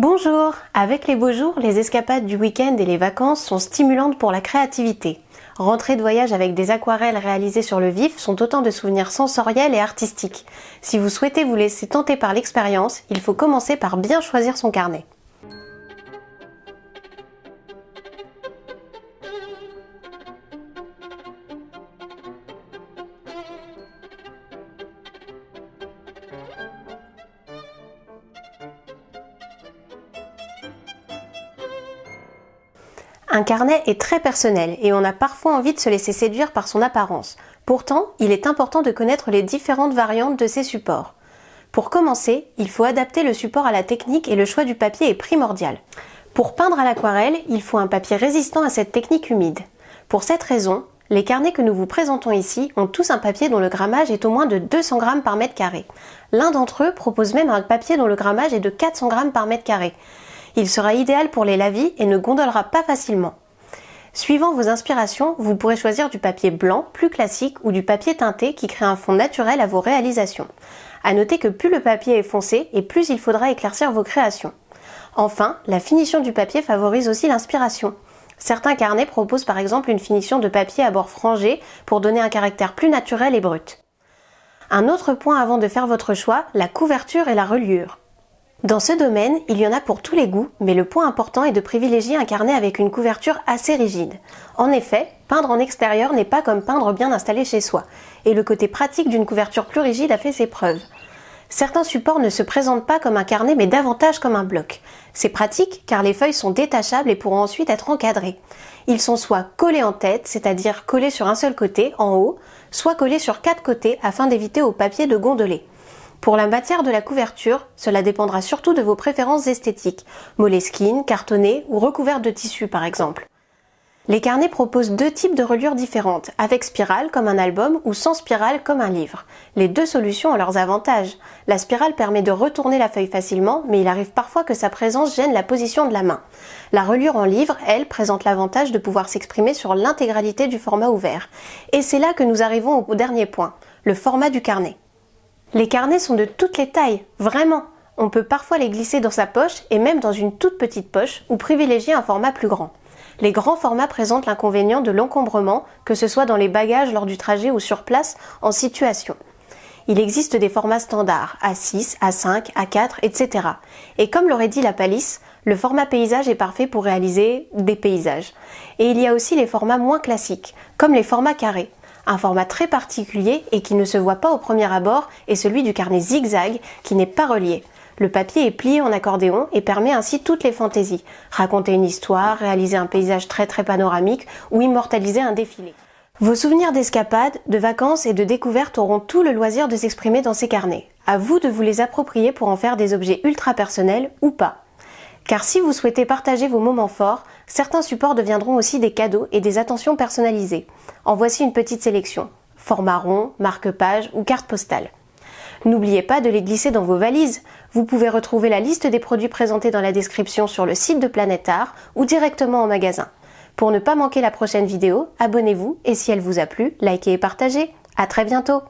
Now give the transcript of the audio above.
Bonjour! Avec les beaux jours, les escapades du week-end et les vacances sont stimulantes pour la créativité. Rentrer de voyage avec des aquarelles réalisées sur le vif sont autant de souvenirs sensoriels et artistiques. Si vous souhaitez vous laisser tenter par l'expérience, il faut commencer par bien choisir son carnet. Un carnet est très personnel et on a parfois envie de se laisser séduire par son apparence. Pourtant, il est important de connaître les différentes variantes de ces supports. Pour commencer, il faut adapter le support à la technique et le choix du papier est primordial. Pour peindre à l'aquarelle, il faut un papier résistant à cette technique humide. Pour cette raison, les carnets que nous vous présentons ici ont tous un papier dont le grammage est au moins de 200 grammes par mètre carré. L'un d'entre eux propose même un papier dont le grammage est de 400 grammes par mètre carré. Il sera idéal pour les lavis et ne gondolera pas facilement. Suivant vos inspirations, vous pourrez choisir du papier blanc, plus classique, ou du papier teinté qui crée un fond naturel à vos réalisations. À noter que plus le papier est foncé et plus il faudra éclaircir vos créations. Enfin, la finition du papier favorise aussi l'inspiration. Certains carnets proposent par exemple une finition de papier à bord frangé pour donner un caractère plus naturel et brut. Un autre point avant de faire votre choix, la couverture et la reliure. Dans ce domaine, il y en a pour tous les goûts, mais le point important est de privilégier un carnet avec une couverture assez rigide. En effet, peindre en extérieur n'est pas comme peindre bien installé chez soi, et le côté pratique d'une couverture plus rigide a fait ses preuves. Certains supports ne se présentent pas comme un carnet mais davantage comme un bloc. C'est pratique car les feuilles sont détachables et pourront ensuite être encadrées. Ils sont soit collés en tête, c'est-à-dire collés sur un seul côté, en haut, soit collés sur 4 côtés afin d'éviter au papier de gondoler. Pour la matière de la couverture, cela dépendra surtout de vos préférences esthétiques, Moleskine, cartonné ou recouvert de tissu par exemple. Les carnets proposent deux types de reliures différentes, avec spirale comme un album ou sans spirale comme un livre. Les deux solutions ont leurs avantages. La spirale permet de retourner la feuille facilement, mais il arrive parfois que sa présence gêne la position de la main. La reliure en livre, elle, présente l'avantage de pouvoir s'exprimer sur l'intégralité du format ouvert. Et c'est là que nous arrivons au dernier point, le format du carnet. Les carnets sont de toutes les tailles, vraiment. On peut parfois les glisser dans sa poche et même dans une toute petite poche ou privilégier un format plus grand. Les grands formats présentent l'inconvénient de l'encombrement, que ce soit dans les bagages lors du trajet ou sur place en situation. Il existe des formats standards, A6, A5, A4, etc. Et comme l'aurait dit la palisse, le format paysage est parfait pour réaliser des paysages. Et il y a aussi les formats moins classiques, comme les formats carrés. Un format très particulier et qui ne se voit pas au premier abord est celui du carnet zigzag qui n'est pas relié. Le papier est plié en accordéon et permet ainsi toutes les fantaisies. Raconter une histoire, réaliser un paysage très panoramique ou immortaliser un défilé. Vos souvenirs d'escapades, de vacances et de découvertes auront tout le loisir de s'exprimer dans ces carnets. À vous de vous les approprier pour en faire des objets ultra personnels ou pas. Car si vous souhaitez partager vos moments forts, certains supports deviendront aussi des cadeaux et des attentions personnalisées. En voici une petite sélection. Format rond, marque-page ou carte postale. N'oubliez pas de les glisser dans vos valises. Vous pouvez retrouver la liste des produits présentés dans la description sur le site de Planète Art ou directement en magasin. Pour ne pas manquer la prochaine vidéo, abonnez-vous et si elle vous a plu, likez et partagez. À très bientôt!